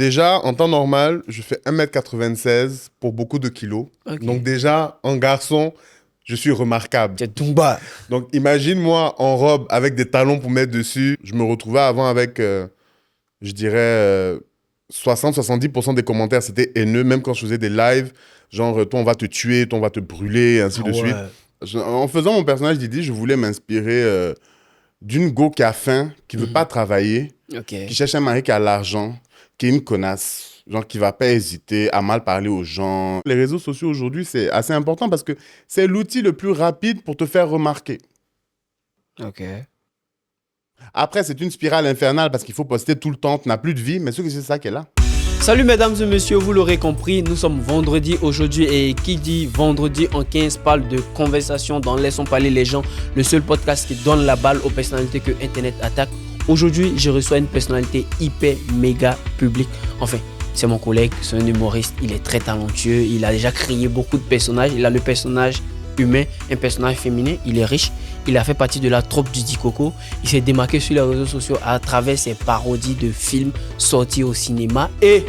Déjà, en temps normal, je fais 1m96 pour beaucoup de kilos. Ok. Donc déjà, en garçon, je suis remarquable. C'est tout bas. Donc imagine-moi en robe avec des talons pour mettre dessus. Je me retrouvais avant avec, je dirais, 60-70% des commentaires, c'était haineux. Même quand je faisais des lives, genre, toi, on va te tuer, toi, on va te brûler, et ainsi Ah de suite. ouais. En faisant mon personnage Didi, je voulais m'inspirer d'une go qui a faim, qui veut pas travailler, Ok. qui cherche un mari qui a l'argent, qui est une connasse, genre qui va pas hésiter à mal parler aux gens. Les réseaux sociaux aujourd'hui, c'est assez important parce que c'est l'outil le plus rapide pour te faire remarquer. Ok. Après, c'est une spirale infernale parce qu'il faut poster tout le temps, tu n'as plus de vie, mais c'est ça qui est là. Salut mesdames et messieurs, vous l'aurez compris, nous sommes vendredi aujourd'hui et qui dit vendredi en 15 parle de conversation dans Laissons parler les gens, le seul podcast qui donne la balle aux personnalités que Internet attaque. Aujourd'hui, je reçois une personnalité hyper méga publique. Enfin, c'est mon collègue, c'est un humoriste, il est très talentueux, il a déjà créé beaucoup de personnages, il a le personnage humain, un personnage féminin, il est riche, il a fait partie de la troupe du Didi Coco, il s'est démarqué sur les réseaux sociaux à travers ses parodies de films sortis au cinéma et,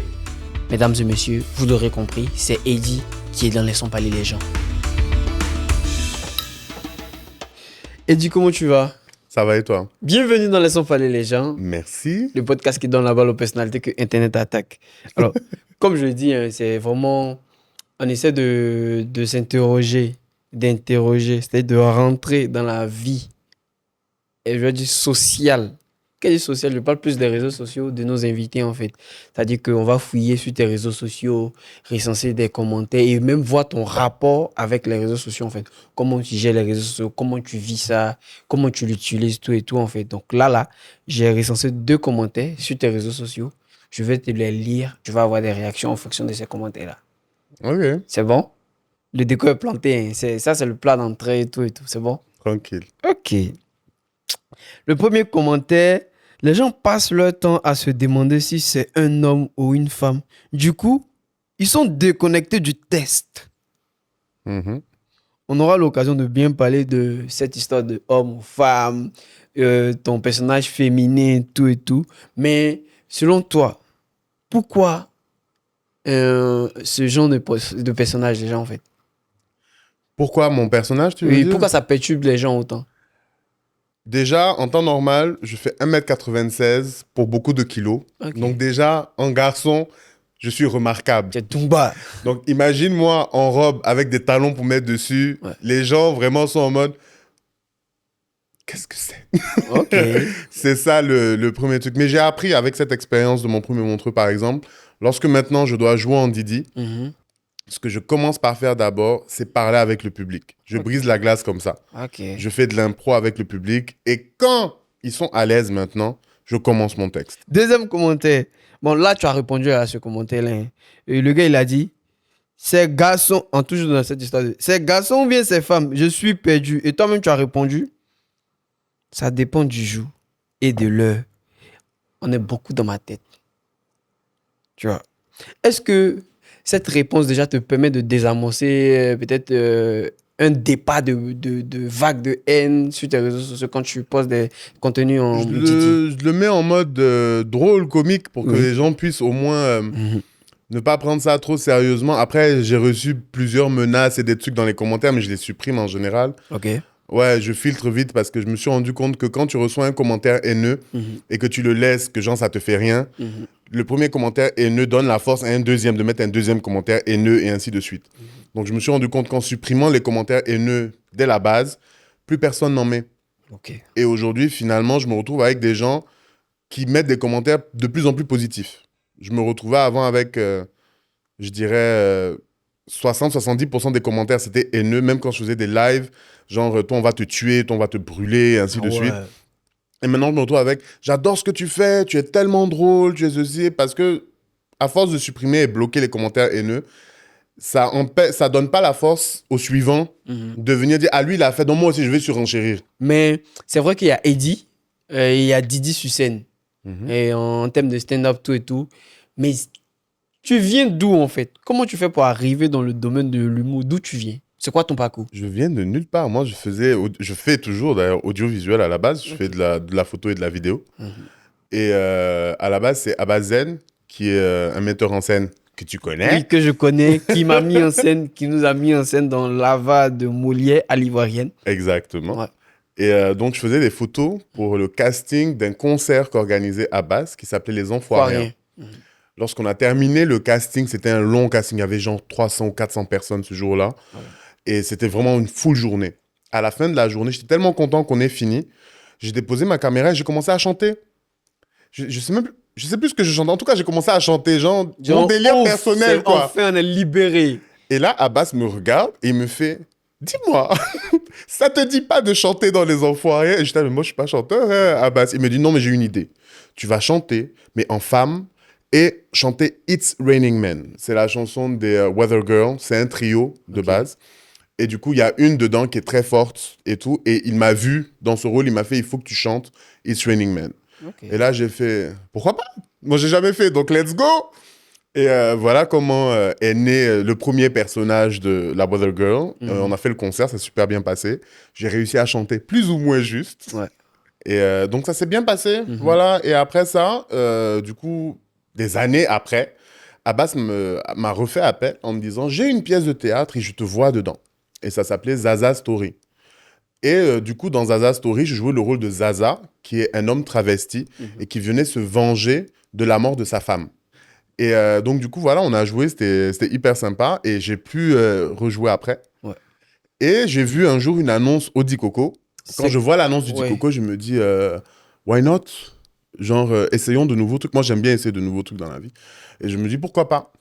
mesdames et messieurs, vous l'aurez compris, c'est Eddie qui est dans Laissons parler les gens. Eddie, comment tu vas? Ça va et toi? Bienvenue dans Laissons parler les gens, Merci. le podcast qui donne la balle aux personnalités que Internet attaque. Alors, comme je le dis, hein, c'est vraiment, on essaie de s'interroger, d'interroger, c'est-à-dire de rentrer dans la vie, et je veux dire sociale. Quand je dis social, je parle plus des réseaux sociaux de nos invités en fait. C'est-à-dire qu'on va fouiller sur tes réseaux sociaux, recenser des commentaires et même voir ton rapport avec les réseaux sociaux en fait. Comment tu gères les réseaux sociaux, comment tu vis ça, comment tu l'utilises, tout et tout en fait. Donc là, j'ai recensé 2 commentaires sur tes réseaux sociaux. Je vais te les lire, tu vas avoir des réactions en fonction de ces commentaires-là. Ok, C'est bon? Le décor est planté, hein. C'est le plat d'entrée et tout, c'est bon? tranquille. Ok. Le premier commentaire, les gens passent leur temps à se demander si c'est un homme ou une femme. Du coup, ils sont déconnectés du test. Mhm. On aura l'occasion de bien parler de cette histoire de homme ou femme, ton personnage féminin, tout et tout. Mais selon toi, pourquoi ce genre de personnage déjà en fait? Pourquoi mon personnage, tu veux Oui, dire? pourquoi ça perturbe les gens autant? Déjà, en temps normal, je fais 1m96 pour beaucoup de kilos. Ok. Donc déjà, en garçon, je suis remarquable. C'est tout bas. Donc imagine-moi en robe avec des talons pour mettre dessus. Ouais. Les gens vraiment sont en mode, qu'est-ce que c'est? Ok. C'est ça le premier truc. Mais j'ai appris avec cette expérience de mon premier montreux, par exemple, lorsque maintenant je dois jouer en Didi, Mhm. ce que je commence par faire d'abord, c'est parler avec le public. Je brise la glace comme ça. Ok. Je fais de l'impro avec le public. Et quand ils sont à l'aise maintenant, je commence mon texte. Deuxième commentaire. Bon, là, tu as répondu à ce commentaire-là, hein. Et le gars, il a dit, ces garçons, en toujours dans cette histoire, ces garçons ou bien ces femmes, je suis perdu. Et toi-même, tu as répondu, ça dépend du jour et de l'heure. On est beaucoup dans ma tête. Tu vois. Est-ce que cette réponse déjà te permet de désamorcer peut-être un départ de vagues de haine sur tes réseaux sociaux quand tu postes des contenus en Didi? Je le mets en mode drôle, comique, pour que Oui. les gens puissent au moins Mhm. ne pas prendre ça trop sérieusement. Après, j'ai reçu plusieurs menaces et des trucs dans les commentaires, mais je les supprime en général. Ok. Ouais, je filtre vite parce que je me suis rendu compte que quand tu reçois un commentaire haineux Mhm. et que tu le laisses, que genre ça te fait rien, Mhm. le premier commentaire haineux donne la force à un deuxième de mettre un deuxième commentaire haineux et ainsi de suite. Donc je me suis rendu compte qu'en supprimant les commentaires haineux dès la base, plus personne n'en met. Ok. Et aujourd'hui, finalement, je me retrouve avec des gens qui mettent des commentaires de plus en plus positifs. Je me retrouvais avant avec, je dirais, 60-70% des commentaires, c'était haineux, même quand je faisais des lives, genre, toi, on va te tuer, toi, on va te brûler, et ainsi Ah de suite. ouais. Et maintenant, je me retrouve avec, j'adore ce que tu fais, tu es tellement drôle, tu es ceci, parce que, à force de supprimer et bloquer les commentaires haineux, ça donne pas la force au suivant Mhm. de venir dire, ah, lui, il a fait, donc moi aussi, je vais surenchérir. Mais c'est vrai qu'il y a Eddie, il y a Didi sur scène, et en termes de stand-up, tout et tout. Mais tu viens d'où en fait? Comment tu fais pour arriver dans le domaine de l'humour? D'où tu viens? C'est quoi ton parcours? Je viens de nulle part. Moi, je fais toujours d'ailleurs audiovisuel à la base. Je fais de la photo et de la vidéo. Mhm. Et à la base, c'est Abazen qui est un metteur en scène que tu connais. Oui, que je connais, qui m'a mis en scène, qui nous a mis en scène dans Lava de Molière à l'Ivoirienne. Exactement. Ouais. Et donc, je faisais des photos pour le casting d'un concert qu'organisait Abbas qui s'appelait Les Enfoirés. Lorsqu'on a terminé le casting, c'était un long casting. Il y avait genre 300 ou 400 personnes ce jour-là. Ouais. Et c'était vraiment une full journée. À la fin de la journée, j'étais tellement content qu'on ait fini. J'ai déposé ma caméra et j'ai commencé à chanter. Je sais même plus, je sais plus ce que je chantais. En tout cas, j'ai commencé à chanter, genre mon délire personnel, quoi. Enfin, on est libéré. Et là, Abbas me regarde et il me fait « Dis-moi, ça te dit pas de chanter dans Les Enfoirés ?» Et j'étais « Mais moi, je suis pas chanteur, hein, Abbas. » Il me dit « Non, mais j'ai une idée. Tu vas chanter, mais en femme, et chanter « It's Raining Men ». C'est la chanson des Weather Girls. C'est un trio de base. Et du coup, il y a une dedans qui est très forte et tout. Et il m'a vu dans ce rôle. Il m'a fait « Il faut que tu chantes « It's Raining Men ». Et là, j'ai fait « Pourquoi pas ?» Moi, j'ai jamais fait, donc let's go. Et voilà comment est né le premier personnage de la Weather Girl. On a fait le concert, ça s'est super bien passé. J'ai réussi à chanter plus ou moins juste. Ouais. Et donc, ça s'est bien passé. Voilà. Et après ça, du coup, des années après, Abbas m'a refait appel en me disant « J'ai une pièce de théâtre et je te vois dedans. » Et ça s'appelait Zaza Story. Et du coup, dans Zaza Story, je jouais le rôle de Zaza, qui est un homme travesti et qui venait se venger de la mort de sa femme. Et donc, du coup, voilà, on a joué, c'était hyper sympa. Et j'ai pu rejouer après. Ouais. Et j'ai vu un jour une annonce au Dikoco. Quand je vois l'annonce du Dikoco, je me dis, why not? Genre, essayons de nouveaux trucs. Moi, j'aime bien essayer de nouveaux trucs dans la vie. Et je me dis, pourquoi pas?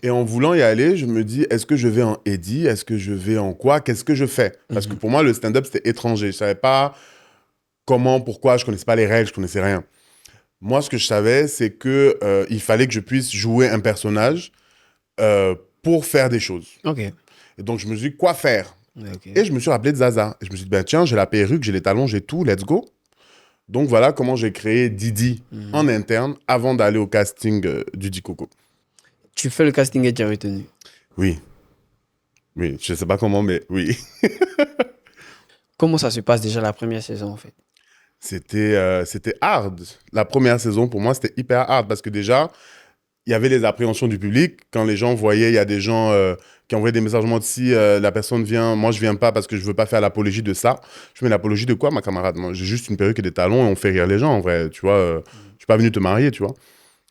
Et en voulant y aller, je me dis, est-ce que je vais en Eddie? Est-ce que je vais en quoi? Qu'est-ce que je fais? Parce que pour moi, le stand-up, c'était étranger. Je savais pas comment, pourquoi. Je connaissais pas les règles, je connaissais rien. Moi, ce que je savais, c'est que il fallait que je puisse jouer un personnage pour faire des choses. Et donc, je me suis dit, quoi faire? Et je me suis rappelé de Zaza. Et je me suis dit, ben, tiens, j'ai la perruque, j'ai les talons, j'ai tout, let's go. Donc, voilà comment j'ai créé Didi en interne avant d'aller au casting du Dikoco. Tu fais le casting et tu as retenu? Oui. Oui, je sais pas comment, mais oui. Comment ça se passe déjà la première saison, en fait? C'était hard. La première saison, pour moi, c'était hyper hard parce que déjà, il y avait les appréhensions du public. Quand les gens voyaient, il y a des gens qui envoyaient des messages, moi, si la personne vient, moi, je viens pas parce que je veux pas faire l'apologie de ça. Je fais l'apologie de quoi, ma camarade? Moi, j'ai juste une perruque et des talons et on fait rire les gens, en vrai, tu vois. Je suis pas venu te marier, tu vois.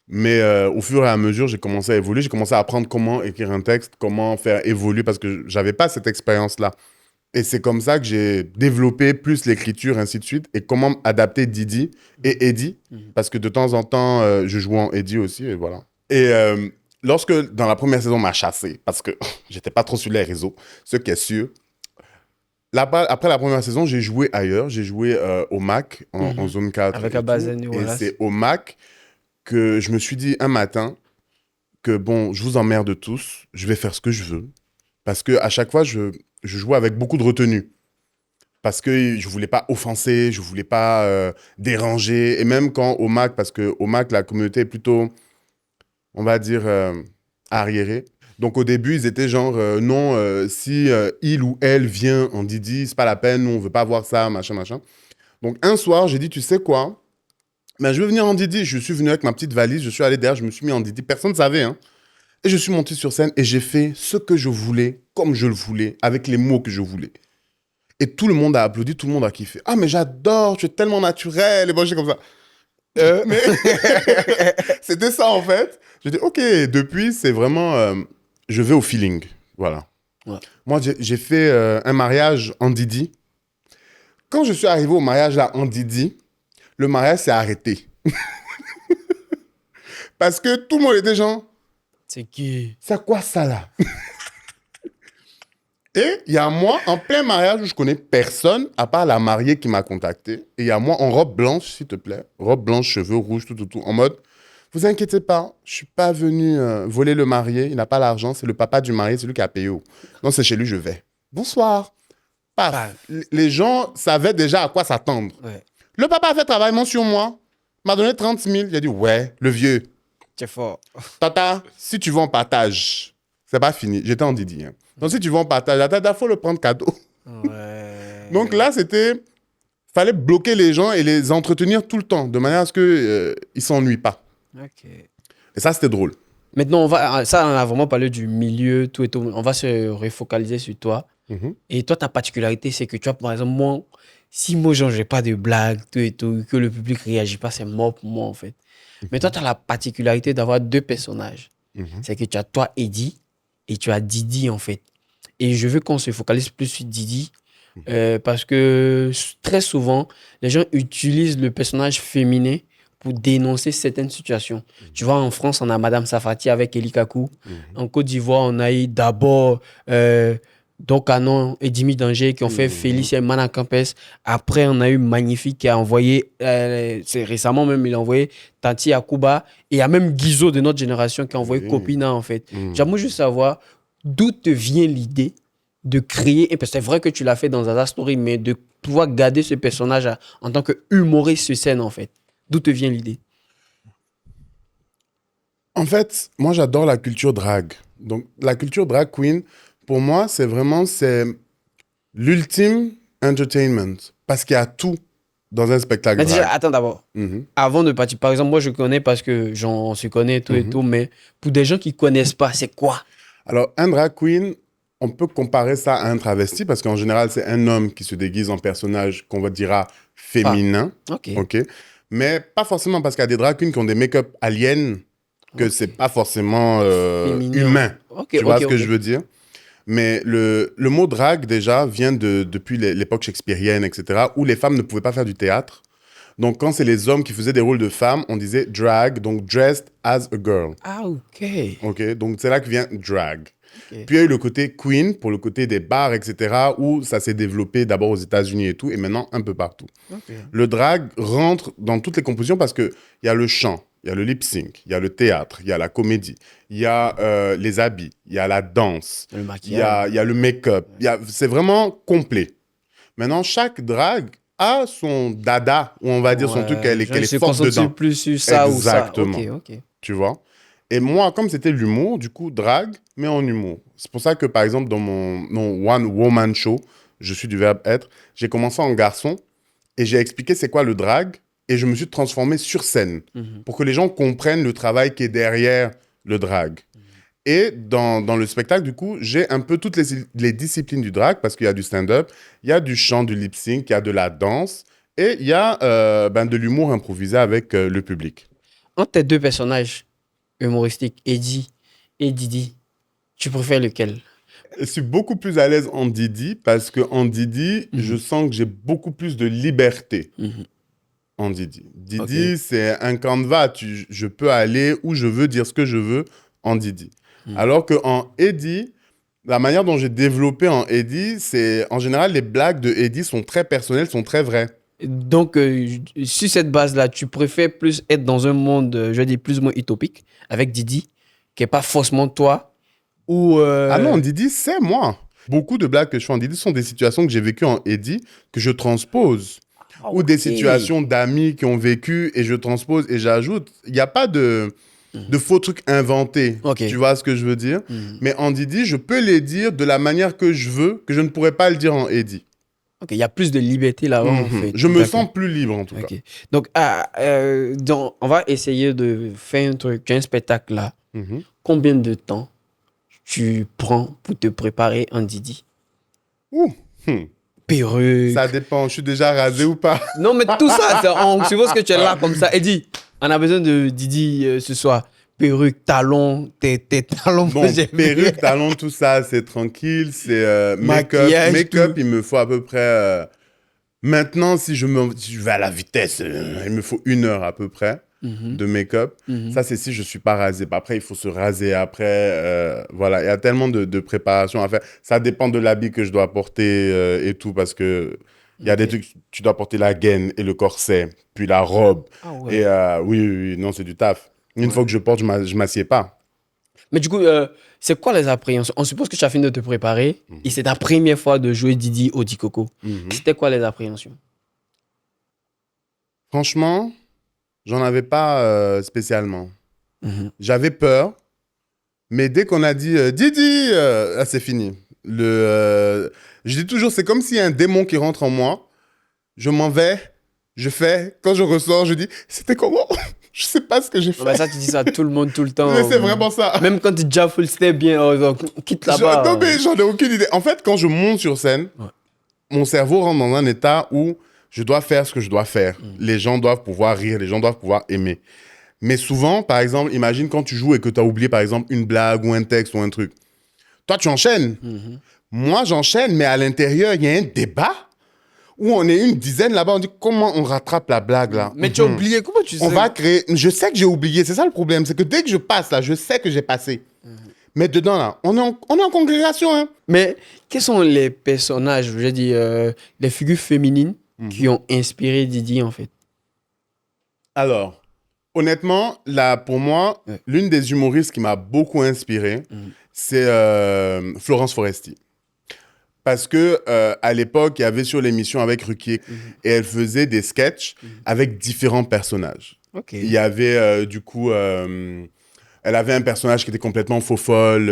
Mais au fur et à mesure, j'ai commencé à évoluer. J'ai commencé à apprendre comment écrire un texte, comment faire évoluer parce que j'avais pas cette expérience-là. Et c'est comme ça que j'ai développé plus l'écriture, ainsi de suite, et comment adapter Didi et Eddie, parce que de temps en temps, je jouais en Eddie aussi, et voilà. Et lorsque, dans la première saison, on m'a chassé, parce que j'étais pas trop sur les réseaux, ce qui est sûr. Après la première saison, j'ai joué ailleurs, j'ai joué au MAC, en zone 4. Avec Abazen, et c'est au MAC que je me suis dit un matin que, bon, je vous emmerde tous, je vais faire ce que je veux, parce qu'à chaque fois, je jouais avec beaucoup de retenue. Parce que je ne voulais pas offenser, je ne voulais pas déranger. Et même quand au MAC, parce qu'au MAC, la communauté est plutôt, on va dire, arriérée. Donc au début, ils étaient genre, non, si il ou elle vient en Didi, c'est pas la peine, nous, on ne veut pas voir ça, machin, machin. Donc un soir, j'ai dit, tu sais quoi? Ben, je veux venir en Didi. Je suis venu avec ma petite valise, je suis allé derrière, je me suis mis en Didi. Personne ne savait, hein. Et je suis monté sur scène et j'ai fait ce que je voulais, comme je le voulais, avec les mots que je voulais. Et tout le monde a applaudi, tout le monde a kiffé. Ah, mais j'adore, tu es tellement naturel. Et moi, j'étais comme ça. Mais c'était ça, en fait. J'ai dit, OK, depuis, c'est vraiment... je vais au feeling. Voilà. Ouais. Moi, j'ai fait un mariage en Didi. Quand je suis arrivé au mariage là, en Didi, le mariage s'est arrêté. Parce que tout le monde était genre... C'est qui? C'est quoi ça là? Et il y a moi, en plein mariage où je connais personne, à part la mariée qui m'a contacté. Et il y a moi en robe blanche, s'il te plaît. Robe blanche, cheveux rouges, tout. En mode, vous inquiétez pas, je suis pas venu voler le marié. Il n'a pas l'argent, c'est le papa du marié, c'est lui qui a payé. Non, c'est chez lui, je vais. Bonsoir. Paf. Les gens savaient déjà à quoi s'attendre. Ouais. Le papa a fait travaillement sur moi. M'a donné 30 000. Il a dit, ouais, le vieux. C'est fort. Tata, si tu veux en partage, c'est pas fini. J'étais en Didi. Hein. Donc, si tu veux en partage, il faut le prendre cadeau. Ouais. Donc là, fallait bloquer les gens et les entretenir tout le temps, de manière à ce qu'ils ne s'ennuient pas. OK. Et ça, c'était drôle. Maintenant, on a vraiment parlé du milieu, tout et tout. On va se refocaliser sur toi. Et toi, ta particularité, c'est que tu vois, par exemple, moi, si moi, genre, j'ai pas de blague, tout et tout, que le public réagit pas, c'est mort pour moi, en fait. Mais toi, tu as la particularité d'avoir deux personnages. C'est que tu as toi, Eddie, et tu as Didi, en fait. Et je veux qu'on se focalise plus sur Didi, parce que très souvent, les gens utilisent le personnage féminin pour dénoncer certaines situations. Tu vois, en France, on a Madame Safati avec Eli Kakou. En Côte d'Ivoire, on a eu d'abord Dokanon et Jimmy Danger qui ont fait Félicien Manacampes. Après, on a eu Magnifique qui a envoyé, c'est récemment même, il a envoyé Tati Akuba. Et il y a même Guizo de notre génération qui a envoyé Copina, en fait. J'aimerais juste savoir d'où te vient l'idée de créer, et c'est vrai que tu l'as fait dans Zaza Story, mais de pouvoir garder ce personnage en tant que humoriste sur scène, en fait. D'où te vient l'idée? En fait, moi, j'adore la culture drag. Donc, la culture drag queen, pour moi, c'est l'ultime entertainment. Parce qu'il y a tout dans un spectacle Mais drag. déjà, attends d'abord. Avant de partir, par exemple, moi, je connais parce que j'en se connais tout et tout, mais pour des gens qui ne connaissent pas, c'est quoi? Alors, un drag queen, on peut comparer ça à un travesti parce qu'en général, c'est un homme qui se déguise en personnage qu'on va dire féminin. Ok. Mais pas forcément parce qu'il y a des drag queens qui ont des make-up aliens que c'est pas forcément humain. Tu vois ce que je veux dire? Mais le mot drag, déjà, vient depuis l'époque shakespearienne, etc., où les femmes ne pouvaient pas faire du théâtre. Donc, quand c'est les hommes qui faisaient des rôles de femmes, on disait drag, donc dressed as a girl. Ah, ok. Ok, donc c'est là que vient drag. Okay. Puis il y a eu le côté queen, pour le côté des bars, etc., où ça s'est développé d'abord aux États-Unis et tout, et maintenant un peu partout. Okay. Le drag rentre dans toutes les compositions parce qu'il y a le chant, il y a le lip-sync, il y a le théâtre, il y a la comédie, il y a les habits, il y a la danse, il y a le make-up. C'est vraiment complet. Maintenant, chaque drag a son dada, ou on va dire son truc qu'elle est forte dedans. Plus sur ça. Exactement. Ou ça. Ok. Tu vois? Et moi, comme c'était l'humour, du coup, drag, mais en humour. C'est pour ça que, par exemple, dans mon One Woman Show, je suis du verbe être, j'ai commencé en garçon et j'ai expliqué c'est quoi le drag et je me suis transformé sur scène pour que les gens comprennent le travail qui est derrière le drag. Et dans le spectacle, du coup, j'ai un peu toutes les disciplines du drag parce qu'il y a du stand-up, il y a du chant, du lip-sync, il y a de la danse et il y a de l'humour improvisé avec le public. Entre tes deux personnages humoristiques, Eddie et Didi, tu préfères lequel? Je suis beaucoup plus à l'aise en Didi parce qu'en Didi, je sens que j'ai beaucoup plus de liberté en Didi. Didi, c'est un canevas. Je peux aller où je veux, dire ce que je veux en Didi. Alors qu'en Eddie, la manière dont j'ai développé en Eddie, c'est en général, les blagues de Eddie sont très personnelles, sont très vraies. Donc, sur cette base-là, tu préfères plus être dans un monde, je vais dire, plus ou moins utopique, avec Didi, qui n'est pas forcément toi, ou... Ah non, Didi, c'est moi. Beaucoup de blagues que je fais en Didi sont des situations que j'ai vécues en Eddie, que je transpose. Ou des situations d'amis qui ont vécu et je transpose et j'ajoute. Il n'y a pas de faux trucs inventés. Tu vois ce que je veux dire? Mais en Didi, je peux les dire de la manière que je veux, que je ne pourrais pas le dire en Eddie. Ok, il y a plus de liberté là-bas, en fait. Je me sens plus libre, en tout cas. Donc, on va essayer de faire un truc, un spectacle là. Combien de temps tu prends pour te préparer en Didi? Perruque. Ça dépend, je suis déjà rasé ou pas. Non, mais tout ça, on suppose que tu es là comme ça. Eddie, on a besoin de Didi ce soir. Perruque, talons, tes talons. Bon, perruque, talons, tout ça, c'est tranquille. C'est make-up. Make-up, il me faut à peu près... Maintenant, si je vais à la vitesse, il me faut 1 heure à peu près de make-up. Ça, c'est si je ne suis pas rasé. Après, il faut se raser après. Voilà, il y a tellement de préparation à faire. Ça dépend de l'habit que je dois porter et tout, parce que il y a des trucs, tu dois porter la gaine et le corset, puis la robe. Ah ouais. Et oui, non, c'est du taf. Une fois que je porte, je ne m'assieds pas. Mais du coup, c'est quoi les appréhensions? On suppose que tu as fini de te préparer et c'est ta première fois de jouer Didi au Dikoko. C'était quoi les appréhensions? Franchement, j'en avais pas spécialement. J'avais peur, mais dès qu'on a dit Didi, c'est fini. Je dis toujours, c'est comme s'il y a un démon qui rentre en moi. Je m'en vais, je fais. Quand je ressors, je dis, c'était comment? Je sais pas ce que j'ai fait. Bah, ça, tu dis ça à tout le monde, tout le temps. Mais c'est vraiment ça. Même quand tu es déjà full step bien, quitte là-bas. Non, mais j'en ai aucune idée. En fait, quand je monte sur scène, mon cerveau rentre dans un état où je dois faire ce que je dois faire. Les gens doivent pouvoir rire, les gens doivent pouvoir aimer. Mais souvent, par exemple, imagine quand tu joues et que tu as oublié, par exemple, une blague ou un texte ou un truc. Toi, tu enchaînes. Moi, j'enchaîne, mais à l'intérieur, il y a un débat où on est une dizaine là-bas. On dit comment on rattrape la blague là. Mais tu as oublié, comment tu sais? On va créer. Je sais que j'ai oublié, c'est ça le problème. C'est que dès que je passe là, je sais que j'ai passé. Mais dedans là, on est en congrégation. Hein. Mais quels sont les personnages, je dis, les figures féminines qui ont inspiré Didi en fait? Alors, honnêtement, là, pour moi, l'une des humoristes qui m'a beaucoup inspiré, c'est Florence Foresti. Parce que à l'époque, il y avait sur l'émission avec Ruquier et elle faisait des sketchs avec différents personnages. Okay. Il y avait du coup, elle avait un personnage qui était complètement faux folle.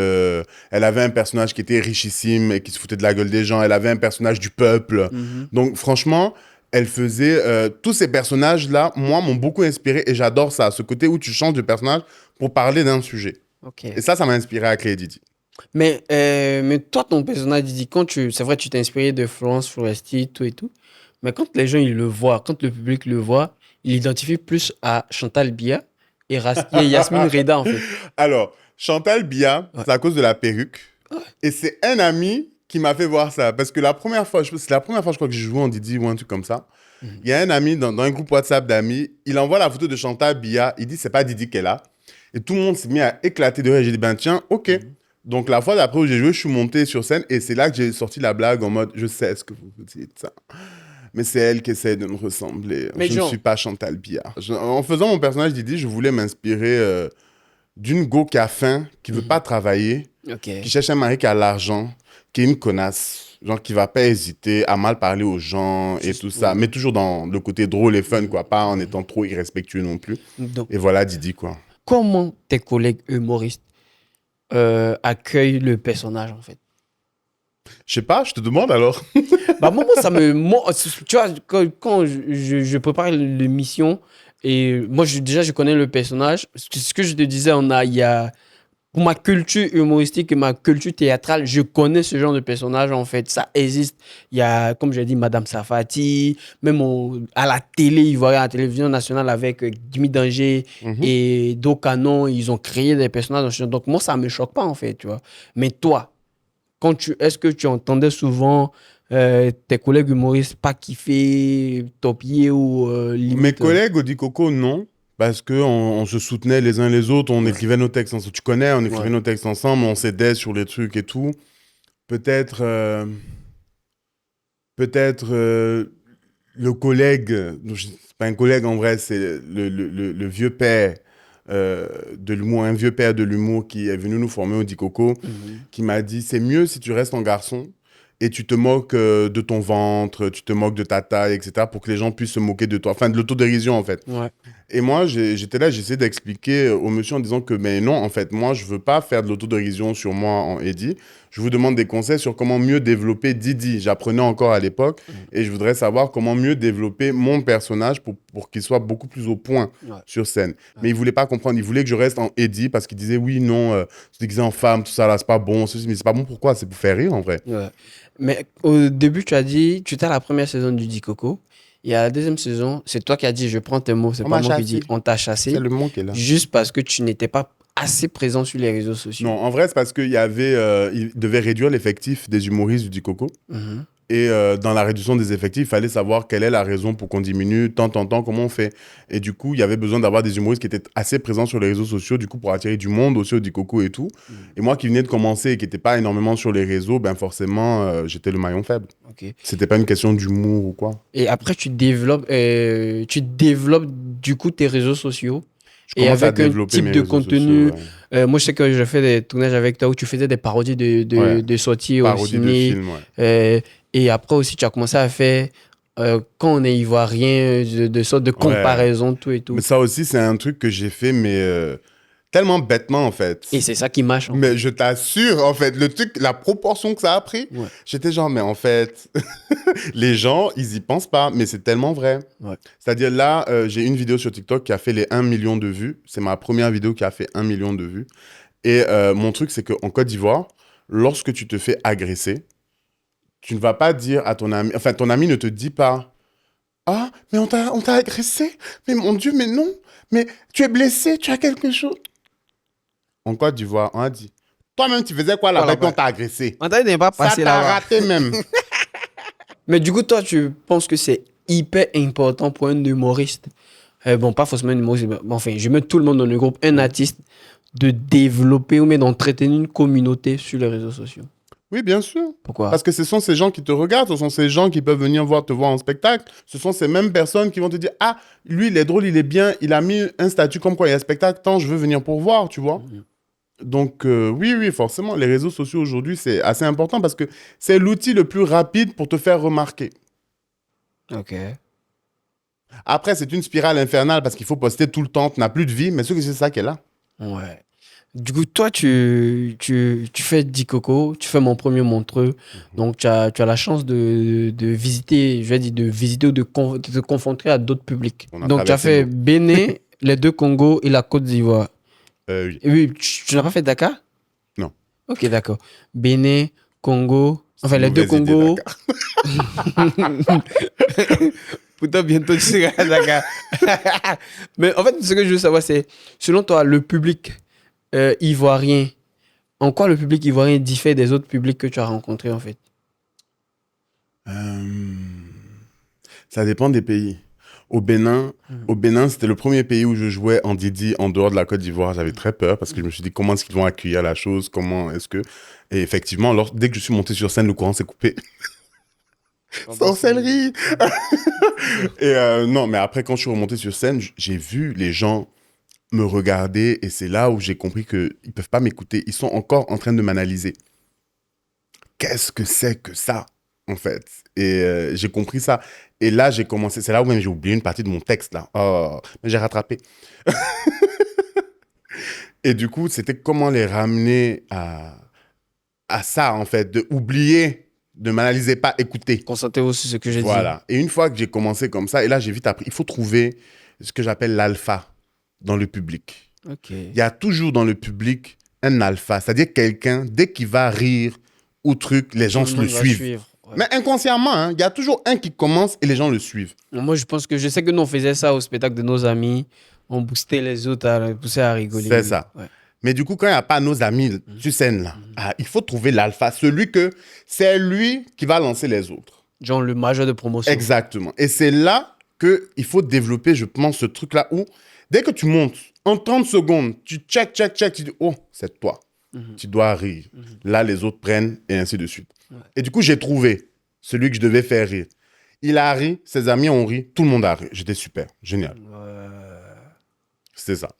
Elle avait un personnage qui était richissime et qui se foutait de la gueule des gens. Elle avait un personnage du peuple. Donc franchement, elle faisait tous ces personnages-là. Moi, m'ont beaucoup inspiré et j'adore ça, ce côté où tu changes de personnage pour parler d'un sujet. Okay. Et ça m'a inspiré à créer Didi. Mais toi, ton personnage, Didi, c'est vrai, tu t'es inspiré de Florence Foresti, tout et tout. Mais quand les gens ils le voient, quand le public le voit, il l'identifie plus à Chantal Biya et Yasmine Reda, en fait. Alors, Chantal Biya, c'est à cause de la perruque. Et c'est un ami qui m'a fait voir ça. Parce que c'est la première fois, je crois, que j'ai joué en Didi ou un truc comme ça. Il y a un ami dans un groupe WhatsApp d'amis, il envoie la photo de Chantal Biya, il dit c'est pas Didi qu'elle a. Et tout le monde s'est mis à éclater de rire. J'ai dit ben tiens, ok. Donc la fois d'après où j'ai joué, je suis monté sur scène et c'est là que j'ai sorti la blague en mode je sais ce que vous dites ça. Mais c'est elle qui essaie de me ressembler. Mais je ne suis pas Chantal Biya. En faisant mon personnage Didi, je voulais m'inspirer d'une go qui a faim, qui veut pas travailler, qui cherche un mari qui a l'argent, qui est une connasse. Genre qui va pas hésiter à mal parler aux gens et tout ça. Mais toujours dans le côté drôle et fun, quoi. Pas en étant trop irrespectueux non plus. Donc, et voilà Didi, quoi. Comment tes collègues humoristes accueillent le personnage, en fait? Je sais pas, je te demande alors. Bah, moi, tu vois, quand je prépare l'émission, et moi, déjà, je connais le personnage. Ce que je te disais, pour ma culture humoristique et ma culture théâtrale, je connais ce genre de personnage, en fait. Ça existe. Il y a, comme j'ai dit, Madame Safati, même à la télé, il voyait à la télévision nationale avec Jimmy Danger et Do Canon, ils ont créé des personnages. Donc, moi, ça me choque pas, en fait, tu vois. Mais toi, est-ce que tu entendais souvent tes collègues humoristes pas kiffer, topier ou limite? Mes collègues au Dikoko, non. Parce qu'on se soutenait les uns les autres, on écrivait nos textes ensemble. Tu connais, on écrivait nos textes ensemble, on s'aidait sur les trucs et tout. Peut-être le collègue, c'est pas un collègue en vrai, c'est le vieux père de l'humour, un vieux père de l'humour qui est venu nous former au Dikoko, qui m'a dit c'est mieux si tu restes en garçon et tu te moques de ton ventre, tu te moques de ta taille, etc. pour que les gens puissent se moquer de toi. Enfin, de l'autodérision, en fait. Ouais. Et moi, j'étais là, j'essayais d'expliquer au monsieur en disant que, mais non, en fait, moi, je veux pas faire de l'autodérision sur moi en Eddie. Je vous demande des conseils sur comment mieux développer Didi. J'apprenais encore à l'époque et je voudrais savoir comment mieux développer mon personnage pour qu'il soit beaucoup plus au point sur scène. Mais il voulait pas comprendre. Il voulait que je reste en Eddie parce qu'il disait, oui, non, se déguiser en femme, tout ça, là, c'est pas bon. Mais c'est pas bon, pourquoi? C'est pour faire rire, en vrai. Ouais. Mais au début, tu as dit, tu étais à la première saison du Dikoko. Et à la deuxième saison, c'est toi qui as dit, je prends tes mots, c'est pas moi qui dis, on t'a chassé. C'est le mot qui est là. Juste parce que tu n'étais pas assez présent sur les réseaux sociaux. Non, en vrai, c'est parce qu'il il devait réduire l'effectif des humoristes du Dikoko. Et dans la réduction des effectifs, il fallait savoir quelle est la raison pour qu'on diminue, tant, comment on fait. Et du coup, il y avait besoin d'avoir des humoristes qui étaient assez présents sur les réseaux sociaux, du coup, pour attirer du monde aussi au Dikoko et tout. Et moi qui venais de commencer et qui n'étais pas énormément sur les réseaux, ben forcément, j'étais le maillon faible. Okay. C'était pas une question d'humour ou quoi. Et après, tu développes du coup tes réseaux sociaux. Et avec un type de contenu. Sociaux, ouais. Moi, je sais que je fais des tournages avec toi où tu faisais des parodies de sorties au ciné. De film, et après aussi, tu as commencé à faire, quand on est ivoirien, de sorte de comparaison, tout et tout. Mais ça aussi, c'est un truc que j'ai fait, mais Tellement bêtement, en fait. Et c'est ça qui marche. En fait. Mais je t'assure, en fait, le truc, la proportion que ça a pris, Ouais. j'étais genre, mais en fait, les gens, ils y pensent pas, mais c'est tellement vrai. Ouais. C'est-à-dire là, j'ai une vidéo sur TikTok qui a fait les 1 million de vues. C'est ma première vidéo qui a fait 1 million de vues. Et mon truc, c'est qu'en Côte d'Ivoire, lorsque tu te fais agresser, tu ne vas pas dire à ton ami, enfin, ton ami ne te dit pas, ah, mais on t'a agressé, mais mon Dieu, mais non, mais tu es blessé, tu as quelque chose. En Côte d'Ivoire, on a dit, toi-même, tu faisais quoi là-bas quand on t'a agressé? On t'a dit de ne pas Ça passer t'a là-bas. raté même. Mais du coup, toi, tu penses que c'est hyper important pour un humoriste, bon, pas forcément un humoriste, mais bon, enfin, je mets tout le monde dans le groupe, un artiste, de développer ou même d'entretenir une communauté sur les réseaux sociaux. Oui, bien sûr. Pourquoi? Parce que ce sont ces gens qui te regardent, ce sont ces gens qui peuvent venir te voir en spectacle. Ce sont ces mêmes personnes qui vont te dire, ah, lui, il est drôle, il est bien, il a mis un statut comme quoi il y a un spectacle, tant je veux venir pour voir, tu vois. Donc, oui, forcément, les réseaux sociaux aujourd'hui, c'est assez important parce que c'est l'outil le plus rapide pour te faire remarquer. Ok. Après, c'est une spirale infernale parce qu'il faut poster tout le temps, tu n'as plus de vie, mais c'est ça qui est là. Ouais. Du coup, toi, tu fais Dikoko, tu fais mon premier Montreux. Donc, tu as la chance de visiter, je vais dire, de visiter ou de te confronter à d'autres publics. On a Donc, tu as traversé fait Bénin, les deux Congos et la Côte d'Ivoire. Oui. Et oui, tu n'as pas fait Dakar? Non. Ok, d'accord. Bénin, Congo, enfin, les deux Mauvaise idée, Congos. Dakar. Pourtant, bientôt, tu seras à Dakar. Mais en fait, ce que je veux savoir, c'est, selon toi, le public ivoirien, en quoi le public ivoirien diffère des autres publics que tu as rencontrés, en fait? Ça dépend des pays. Au Bénin, c'était le premier pays où je jouais en Didi en dehors de la Côte d'Ivoire. J'avais très peur parce que je me suis dit comment est-ce qu'ils vont accueillir la chose, comment est-ce que... Et effectivement, dès que je suis monté sur scène, le courant s'est coupé. Sorcellerie. Et non, mais après, quand je suis remonté sur scène, j'ai vu les gens me regarder et c'est là où j'ai compris qu'ils ne peuvent pas m'écouter. Ils sont encore en train de m'analyser. Qu'est-ce que c'est que ça, en fait? Et j'ai compris ça. Et là, j'ai commencé. C'est là où même j'ai oublié une partie de mon texte, là. Oh, mais j'ai rattrapé. Et du coup, c'était comment les ramener à ça, en fait, de oublier, de m'analyser pas, écouter. Concentrez-vous sur ce que j'ai dit. Voilà. Et une fois que j'ai commencé comme ça, et là, j'ai vite appris, il faut trouver ce que j'appelle l'alpha dans le public. Ok. Il y a toujours dans le public un alpha, c'est-à-dire quelqu'un, dès qu'il va rire ou truc, les gens Tout le le monde va suivent. suivre, ouais. Mais inconsciemment, hein, il y a toujours un qui commence et les gens le suivent. Moi, je pense que je sais que nous, on faisait ça au spectacle de nos amis. On boostait les autres, à pousser à rigoler. C'est ça. Ouais. Mais du coup, quand il n'y a pas nos amis sur scène, là, il faut trouver l'alpha, c'est lui qui va lancer les autres. Genre le majeur de promotion. Exactement. Et c'est là qu'il faut développer, je pense, ce truc-là où, dès que tu montes, en 30 secondes, tu check, tu dis, oh, c'est toi. Tu dois rire. Là, les autres prennent et ainsi de suite. Ouais. Et du coup, j'ai trouvé celui que je devais faire rire. Il a ri, ses amis ont ri, tout le monde a ri. J'étais super, génial. C'était ça.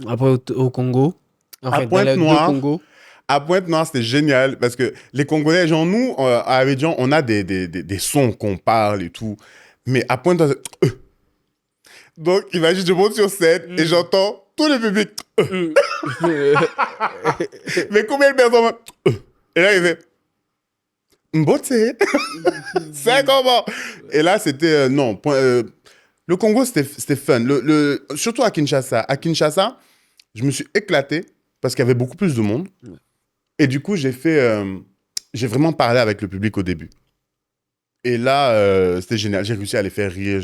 Après, au Congo. À Enfin, dans les deux Pointe-Noire. Congos. À Pointe-Noire, c'était génial parce que les Congolais, genre nous, à Abidjan, on a des sons qu'on parle et tout. Mais à Pointe-Noire, c'est... Donc, imagine, je monte sur scène et j'entends tout le public. Mais combien de personnes... Et là, il fait... Mbote. C'est comment? Et là, c'était... non, le Congo, c'était fun. Surtout à Kinshasa. À Kinshasa, je me suis éclaté parce qu'il y avait beaucoup plus de monde. Et du coup, j'ai vraiment parlé avec le public au début. Et là, c'était génial. J'ai réussi à les faire rire.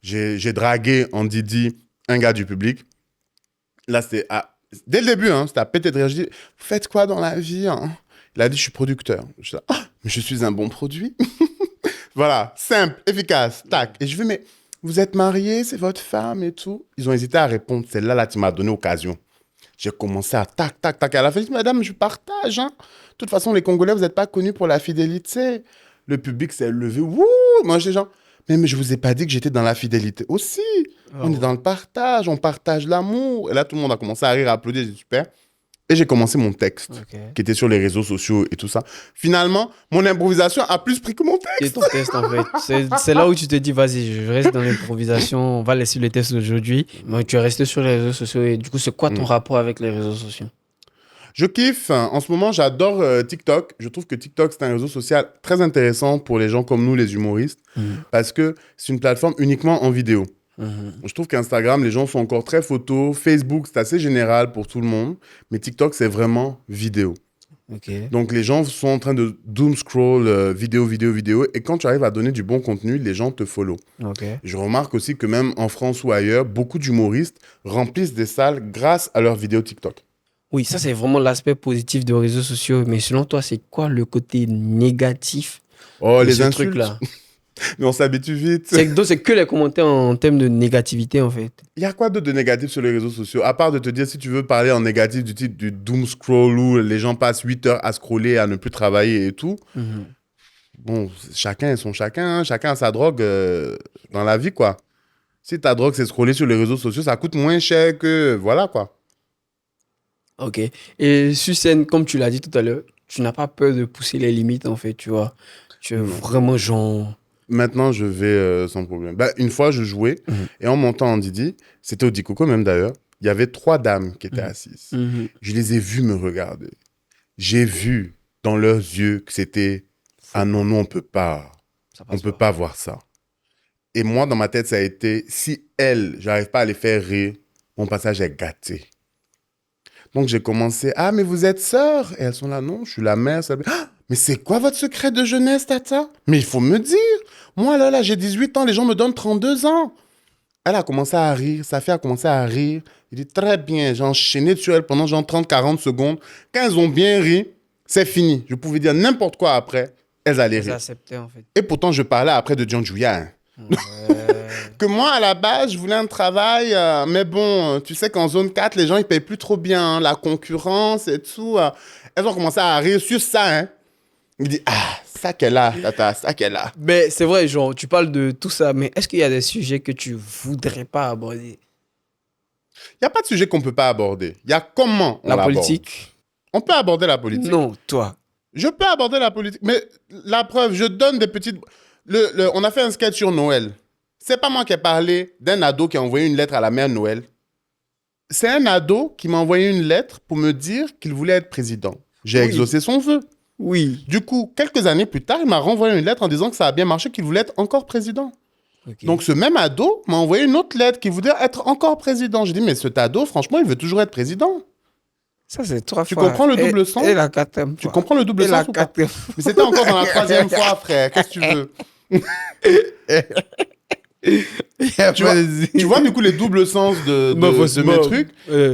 J'ai dragué en Didi un gars du public. Là, c'était... dès le début, hein, c'était à péter de rire. Je dis, vous faites quoi dans la vie, hein? Il a dit, je suis producteur. Je dis, ah, mais je suis un bon produit. Voilà, simple, efficace, tac. Et je vais, mais vous êtes marié, c'est votre femme et tout. Ils ont hésité à répondre. C'est là, tu m'as donné occasion. J'ai commencé à tac, tac, tac. À la fin, je dis, madame, je partage. Hein. De toute façon, les Congolais, vous n'êtes pas connus pour la fidélité. Le public s'est levé. Wouh! Moi, j'étais genre, mais je vous ai pas dit que j'étais dans la fidélité aussi. On est dans le partage, on partage l'amour. Et là, tout le monde a commencé à rire, à applaudir. J'ai dit, super. Et j'ai commencé mon texte, Ok. qui était sur les réseaux sociaux et tout ça. Finalement, mon improvisation a plus pris que mon texte. Et ton test, en fait. C'est là où tu te dis, vas-y, je reste dans l'improvisation, on va laisser le test aujourd'hui. Mais tu es resté sur les réseaux sociaux. Et du coup, c'est quoi ton rapport avec les réseaux sociaux? Je kiffe. En ce moment, j'adore TikTok. Je trouve que TikTok, c'est un réseau social très intéressant pour les gens comme nous, les humoristes, parce que c'est une plateforme uniquement en vidéo. Je trouve qu'Instagram, les gens sont encore très photos. Facebook, c'est assez général pour tout le monde. Mais TikTok, c'est vraiment vidéo. Ok. Donc, les gens sont en train de doom scroll vidéo, vidéo, vidéo. Et quand tu arrives à donner du bon contenu, les gens te follow. Ok. Je remarque aussi que même en France ou ailleurs, beaucoup d'humoristes remplissent des salles grâce à leurs vidéos TikTok. Oui, ça, c'est vraiment l'aspect positif des réseaux sociaux. Mais selon toi, c'est quoi le côté négatif Oh, de les ce insultes. truc-là? Mais on s'habitue vite. C'est que les commentaires en termes de négativité, en fait. Il y a quoi d'autre de négatif sur les réseaux sociaux? À part de te dire, si tu veux parler en négatif du type du doom scroll où les gens passent 8 heures à scroller, à ne plus travailler et tout. Bon, chacun est son chacun. Hein. Chacun a sa drogue dans la vie, quoi. Si ta drogue, c'est scroller sur les réseaux sociaux, ça coûte moins cher que... Voilà, quoi. Ok. Et sur scène, comme tu l'as dit tout à l'heure, tu n'as pas peur de pousser les limites, en fait, tu vois. Tu es vraiment genre... Maintenant, je vais sans problème. Bah, une fois, je jouais et en montant en Didi, c'était au Dikoko même d'ailleurs, il y avait 3 dames qui étaient assises. Je les ai vues me regarder. J'ai vu dans leurs yeux que c'était « Ah non, non, on peut pas. Ça On passe peut pas voir ça. » Et moi, dans ma tête, ça a été « Si elles, j'arrive pas à les faire rire, mon passage est gâté. » Donc, j'ai commencé « Ah, mais vous êtes sœurs ?» Et elles sont là « Non, je suis la mère. » Ah, mais c'est quoi votre secret de jeunesse, Tata? Mais il faut me dire. Moi, là, j'ai 18 ans, les gens me donnent 32 ans. Elle a commencé à rire, sa fille a commencé à rire. Il dit très bien, j'ai enchaîné sur elle pendant genre 30-40 secondes. Quand elles ont bien ri, c'est fini. Je pouvais dire n'importe quoi après, elles allaient J'ai rire. accepté, en fait. Et pourtant, je parlais après de John Julia. Hein. Que moi, à la base, je voulais un travail, mais bon, tu sais qu'en zone 4, les gens, ils payent plus trop bien, hein, la concurrence et tout. Elles ont commencé à rire sur ça. Hein. Il dit, ah, ça qu'elle a, Tata, ça qu'elle a. Mais c'est vrai, genre, tu parles de tout ça, mais est-ce qu'il y a des sujets que tu voudrais pas aborder? Il n'y a pas de sujet qu'on ne peut pas aborder. Il y a comment on La l'aborde. politique? On peut aborder la politique. Non, toi. Je peux aborder la politique, mais la preuve, je donne des petites... on a fait un sketch sur Noël. C'est pas moi qui ai parlé d'un ado qui a envoyé une lettre à la mère Noël. C'est un ado qui m'a envoyé une lettre pour me dire qu'il voulait être président. J'ai exaucé son vœu. Oui. Du coup, quelques années plus tard, il m'a renvoyé une lettre en disant que ça a bien marché, qu'il voulait être encore président. Okay. Donc, ce même ado m'a envoyé une autre lettre qui voulait être encore président. J'ai dit, mais cet ado, franchement, il veut toujours être président. Ça, c'est 3 Tu fois. comprends le double sens? Et la 4e Tu comprends le double et sens la ou pas? 4e. Mais c'était encore dans la 3e fois, frère. Qu'est-ce que tu veux? Tu vois, du coup, les doubles sens de mes trucs.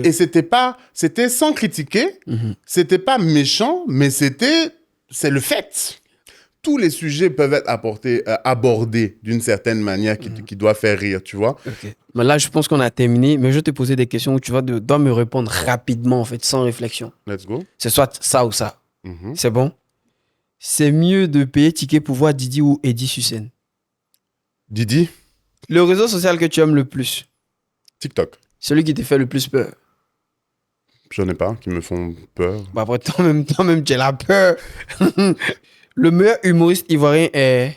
Et c'était sans critiquer, c'était pas méchant, mais c'est le fait. Tous les sujets peuvent être abordés d'une certaine manière qui doit faire rire, tu vois. Okay. Mais là, je pense qu'on a terminé, mais je vais te poser des questions où tu dois me répondre rapidement, en fait, sans réflexion. Let's go. C'est soit ça ou ça. C'est bon? C'est mieux de payer ticket pour voir Didi ou Eddie sur scène. Didi? Le réseau social que tu aimes le plus? TikTok. Celui qui te fait le plus peur? J'en ai pas, qui me font peur. Bah après, toi-même, tu as la peur. Le meilleur humoriste ivoirien est...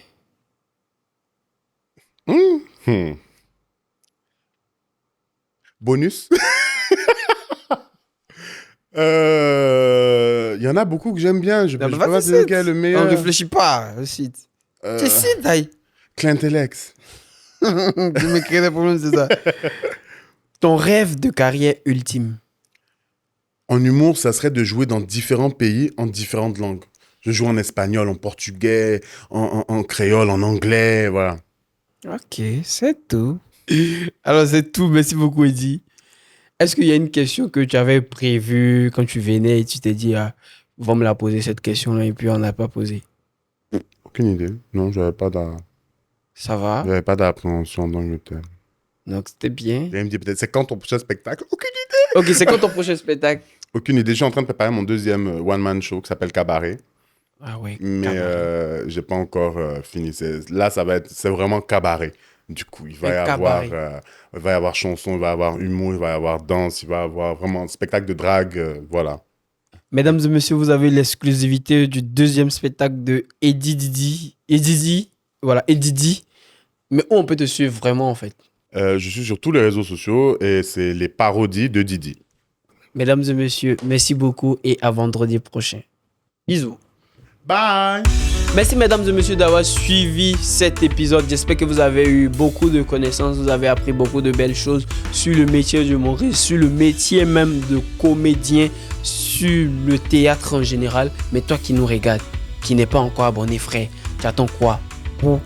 Bonus. Il y en a beaucoup que j'aime bien. Je peux pas dire quel est le meilleur. On réfléchit pas. Cite. Tu cites, aïe. Clintelex. Tu me crées des problèmes, c'est ça. Ton rêve de carrière ultime? En humour, ça serait de jouer dans différents pays en différentes langues. Je joue en espagnol, en portugais, en créole, en anglais, voilà. Ok, c'est tout. Alors, c'est tout. Merci beaucoup, Eddie. Est-ce qu'il y a une question que tu avais prévue quand tu venais et tu t'es dit, ah, ils vont me la poser cette question-là et puis on n'a pas posé? Aucune idée. Non, Ça va? j'avais pas d'appréhension d'Angleterre. Donc, c'était bien. Il me dit peut-être, c'est quand ton prochain spectacle? Aucune idée. Ok, c'est quand ton prochain spectacle? Aucune idée. Je suis en train de préparer mon deuxième one-man show qui s'appelle Cabaret. Ah oui. Mais j'ai pas encore fini. Là, c'est vraiment cabaret. Du coup, il va y avoir chanson, il va y avoir humour, il va y avoir danse, il va y avoir vraiment un spectacle de drague, voilà. Mesdames et messieurs, vous avez l'exclusivité du deuxième spectacle de Eddie Didi. Voilà, Eddie Didi. Mais où on peut te suivre vraiment, en fait? Je suis sur tous les réseaux sociaux et c'est les parodies de Didi. Mesdames et messieurs, merci beaucoup et à vendredi prochain. Bisous. Bye! Merci mesdames et messieurs d'avoir suivi cet épisode. J'espère que vous avez eu beaucoup de connaissances, vous avez appris beaucoup de belles choses sur le métier d'humoriste, sur le métier même de comédien, sur le théâtre en général. Mais toi qui nous regardes, qui n'est pas encore abonné frère, tu attends quoi pour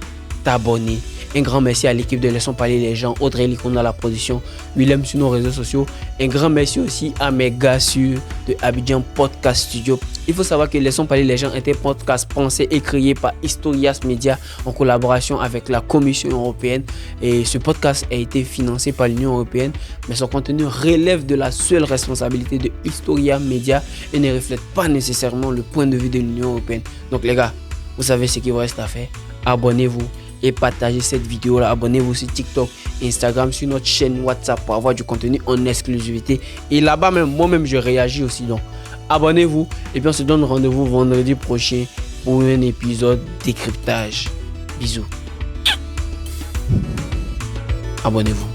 t'abonner? Un grand merci à l'équipe de Laissons parler les gens, Audrey Licon à la production, Willem sur nos réseaux sociaux. Un grand merci aussi à mes gars sur de Abidjan Podcast Studio. Il faut savoir que Laissons parler les gens est un podcast pensé et créé par Historias Media en collaboration avec la Commission européenne. Et ce podcast a été financé par l'Union européenne, mais son contenu relève de la seule responsabilité de Historias Media et ne reflète pas nécessairement le point de vue de l'Union européenne. Donc les gars, vous savez ce qu'il vous reste à faire. Abonnez-vous et partagez cette vidéo là. Abonnez-vous sur TikTok, Instagram, sur notre chaîne WhatsApp pour avoir du contenu en exclusivité. Et là-bas même, moi-même je réagis aussi. Donc abonnez-vous et puis on se donne rendez-vous vendredi prochain pour un épisode décryptage. Bisous. Abonnez-vous.